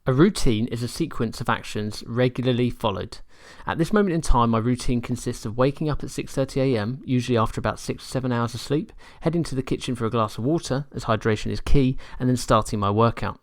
A routine is a sequence of actions regularly followed. At this moment in time, my routine consists of waking up at 6:30 a.m, usually after about 6 to 7 hours of sleep, heading to the kitchen for a glass of water, as hydration is key, and then starting my workout.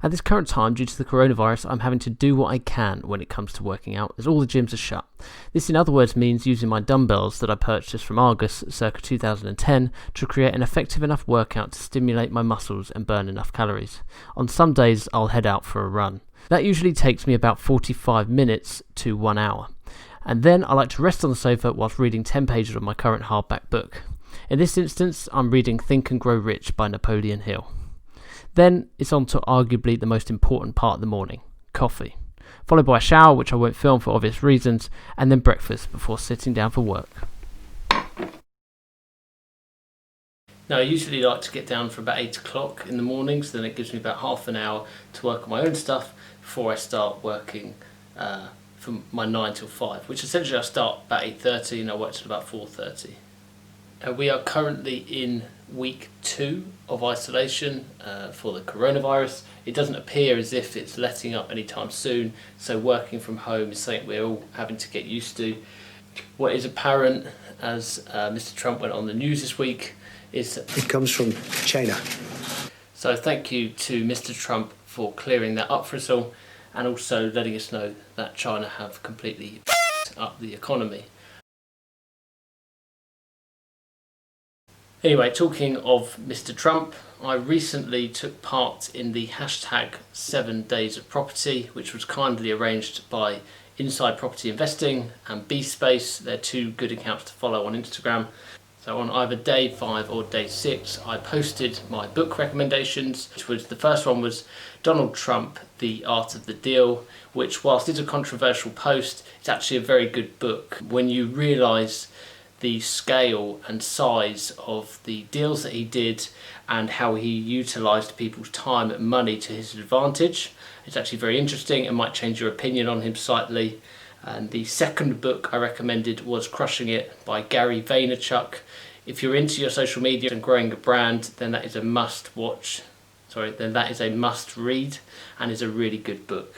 At this current time, due to the coronavirus, I'm having to do what I can when it comes to working out, as all the gyms are shut. This, in other words, means using my dumbbells that I purchased from Argos circa 2010 to create an effective enough workout to stimulate my muscles and burn enough calories. On some days, I'll head out for a run. That usually takes me about 45 minutes to 1 hour. And then I like to rest on the sofa whilst reading 10 pages of my current hardback book. In this instance, I'm reading Think and Grow Rich by Napoleon Hill. Then it's on to arguably the most important part of the morning, coffee, followed by a shower, which I won't film for obvious reasons, and then breakfast before sitting down for work. Now, I usually like to get down for about 8 o'clock in the mornings, then it gives me about half an hour to work on my own stuff before I start working from my 9 till 5, which essentially I start about 8:30 and I work till about 4:30. We are currently in week 2 of isolation for the coronavirus. It doesn't appear as if it's letting up anytime soon, so working from home is something we're all having to get used to. What is apparent as Mr. Trump went on the news this week is it comes from China. So thank you to Mr. Trump for clearing that up for us all, and also letting us know that China have completely up the economy. Anyway, talking of Mr. Trump, I recently took part in the hashtag 7 Days of Property, which was kindly arranged by Inside Property Investing and B-Space. They're 2 good accounts to follow on Instagram. So on either day 5 or day 6, I posted my book recommendations, which was, the first one was Donald Trump, The Art of the Deal, which, whilst it's a controversial post, it's actually a very good book. When you realise the scale and size of the deals that he did and how he utilised people's time and money to his advantage, it's actually very interesting and might change your opinion on him slightly. And the second book I recommended was Crushing It by Gary Vaynerchuk. If you're into your social media and growing a brand, then that is a must watch. Then that is a must read and is a really good book.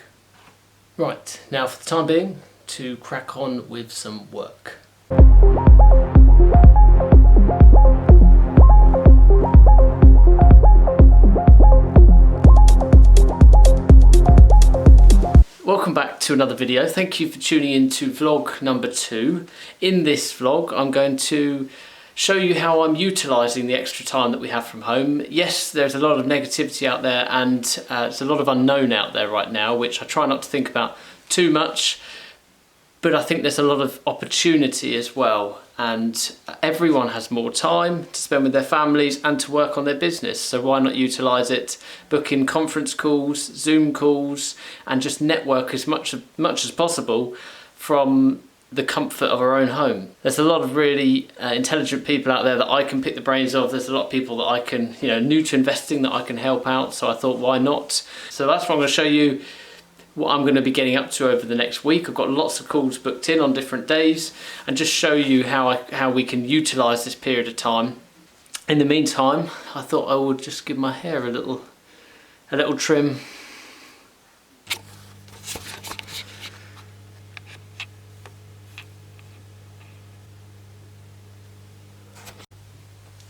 Right, now for the time being, to crack on with some work. Welcome back to another video. Thank you for tuning in to vlog number 2. In this vlog, I'm going to show you how I'm utilising the extra time that we have from home. Yes, there's a lot of negativity out there, and there's a lot of unknown out there right now, which I try not to think about too much, but I think there's a lot of opportunity as well, and everyone has more time to spend with their families and to work on their business, so why not utilise it, book in conference calls, Zoom calls, and just network as much as possible from the comfort of our own home. There's a lot of really intelligent people out there that I can pick the brains of. There's a lot of people that I can, new to investing, that I can help out, so I thought, why not? So that's what I'm going to show you, what I'm going to be getting up to over the next week. I've got lots of calls booked in on different days, and just show you how we can utilise this period of time. In the meantime, I thought I would just give my hair a little trim.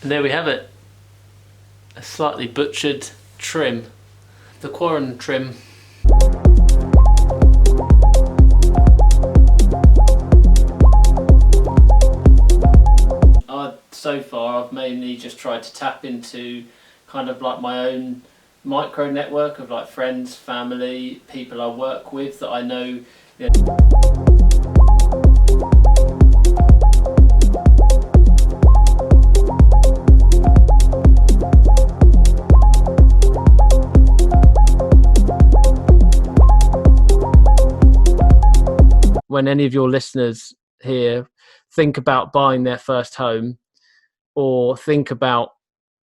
And there we have it, a slightly butchered trim, the Quarren trim. So far I've mainly just tried to tap into kind of like my own micro network of like friends, family, people I work with that I know. When any of your listeners here think about buying their first home, or think about,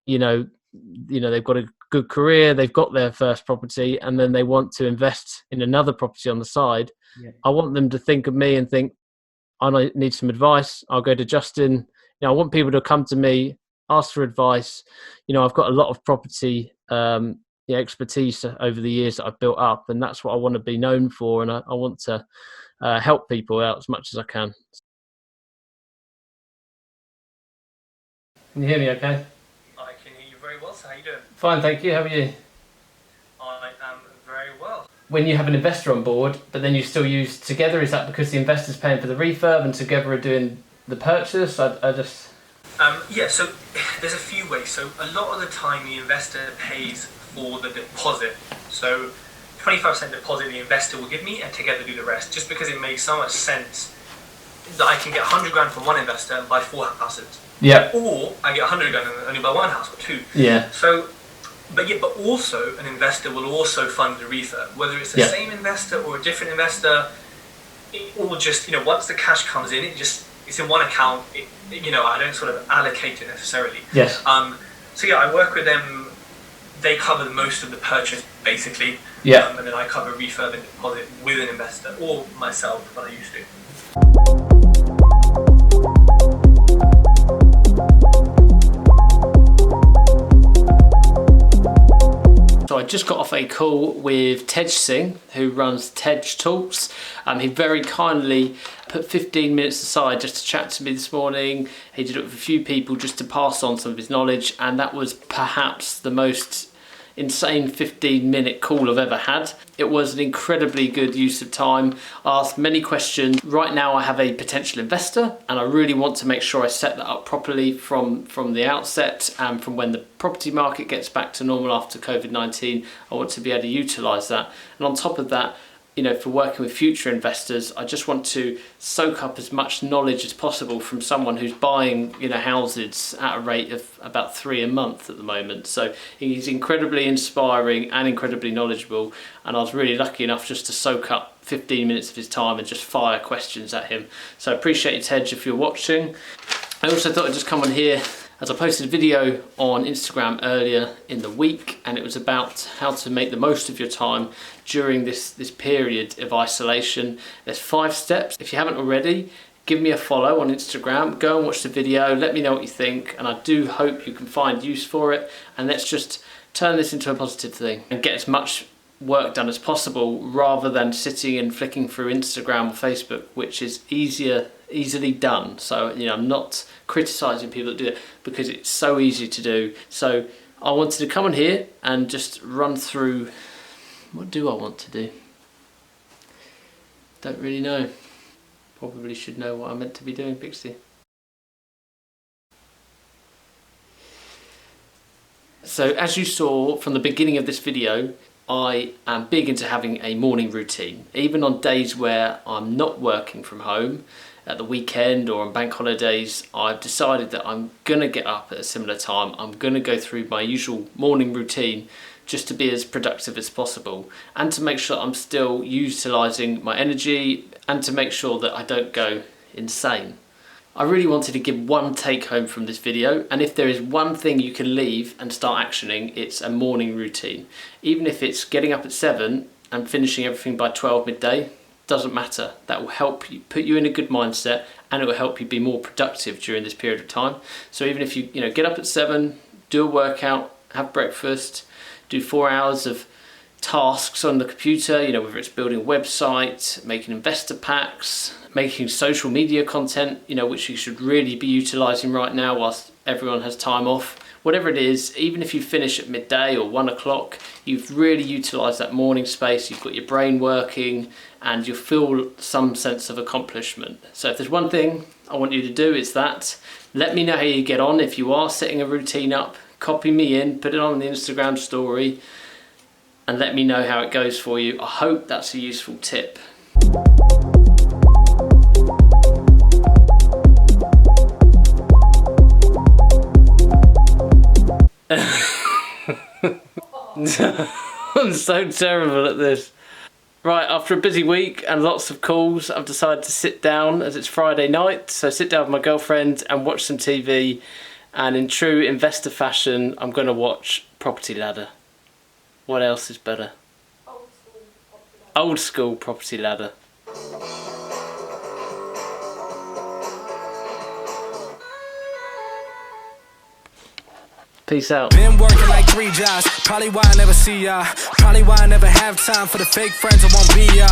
they've got a good career, they've got their first property, and then they want to invest in another property on the side. Yeah. I want them to think of me and think, I need some advice. I'll go to Justin. I want people to come to me, ask for advice. I've got a lot of property expertise over the years that I've built up, and that's what I want to be known for, and I want to help people out as much as I can. Can you hear me okay? I can hear you very well, so how are you doing? Fine, thank you. How are you? I am very well. When you have an investor on board, but then you still use Together, is that because the investor's paying for the refurb and Together are doing the purchase? I just... Yeah, so there's a few ways. So a lot of the time the investor pays for the deposit. So 25% deposit the investor will give me and Together do the rest, just because it makes so much sense that I can get 100 grand from one investor and buy 4 houses. Yeah. Or I get 100 grand and only buy 1 house or 2. Yeah. So, but also an investor will also fund the refurb, whether it's the same investor or a different investor. It all just, once the cash comes in, it's in one account. I don't sort of allocate it necessarily. Yes. So yeah, I work with them. They cover most of the purchase basically. Yeah. And then I cover refurb and deposit with an investor or myself when I used to. So I just got off a call with Tej Singh, who runs Tej Talks. He very kindly put 15 minutes aside just to chat to me this morning. He did it with a few people just to pass on some of his knowledge, and that was perhaps the most insane 15-minute call I've ever had. It was an incredibly good use of time. I asked many questions. Right now I have a potential investor and I really want to make sure I set that up properly from the outset, and from when the property market gets back to normal after COVID-19, I want to be able to utilise that. And on top of that, for working with future investors, I just want to soak up as much knowledge as possible from someone who's buying, houses at a rate of about 3 a month at the moment. So he's incredibly inspiring and incredibly knowledgeable, and I was really lucky enough just to soak up 15 minutes of his time and just fire questions at him. So I appreciate it, Tej, if you're watching. I also thought I'd just come on here, as I posted a video on Instagram earlier in the week, and it was about how to make the most of your time during this period of isolation. There's 5 steps. If you haven't already, give me a follow on Instagram, go and watch the video, let me know what you think, and I do hope you can find use for it, and let's just turn this into a positive thing and get as much work done as possible, rather than sitting and flicking through Instagram or Facebook, which is easily done. So I'm not criticizing people that do it, because it's so easy to do. So I wanted to come on here and just run through, what do I want to do? Don't really know. Probably should know what I'm meant to be doing, Pixie. So as you saw from the beginning of this video, I am big into having a morning routine. Even on days where I'm not working from home, at the weekend or on bank holidays, I've decided that I'm gonna get up at a similar time. I'm gonna go through my usual morning routine just to be as productive as possible, and to make sure I'm still utilising my energy, and to make sure that I don't go insane. I really wanted to give one take home from this video, and if there is one thing you can leave and start actioning, it's a morning routine. Even if it's getting up at 7 and finishing everything by 12 midday, doesn't matter. That will help you, put you in a good mindset, and it will help you be more productive during this period of time. So even if you get up at 7, do a workout, have breakfast, do 4 hours of tasks on the computer, whether it's building a website, making investor packs, making social media content, which you should really be utilizing right now whilst everyone has time off. Whatever it is, even if you finish at midday or 1 o'clock, you've really utilized that morning space, you've got your brain working, and you'll feel some sense of accomplishment. So if there's one thing I want you to do, it's that. Let me know how you get on. If you are setting a routine up, copy me in, put it on the Instagram story, and let me know how it goes for you. I hope that's a useful tip. I'm so terrible at this. Right, after a busy week and lots of calls, I've decided to sit down, as it's Friday night, so sit down with my girlfriend and watch some TV, and in true investor fashion, I'm going to watch Property Ladder. What else is better? Old school Property Ladder. Peace out. Been working like 3 jobs, probably why I never see ya. Probably why I never have time for the fake friends I won't be ya.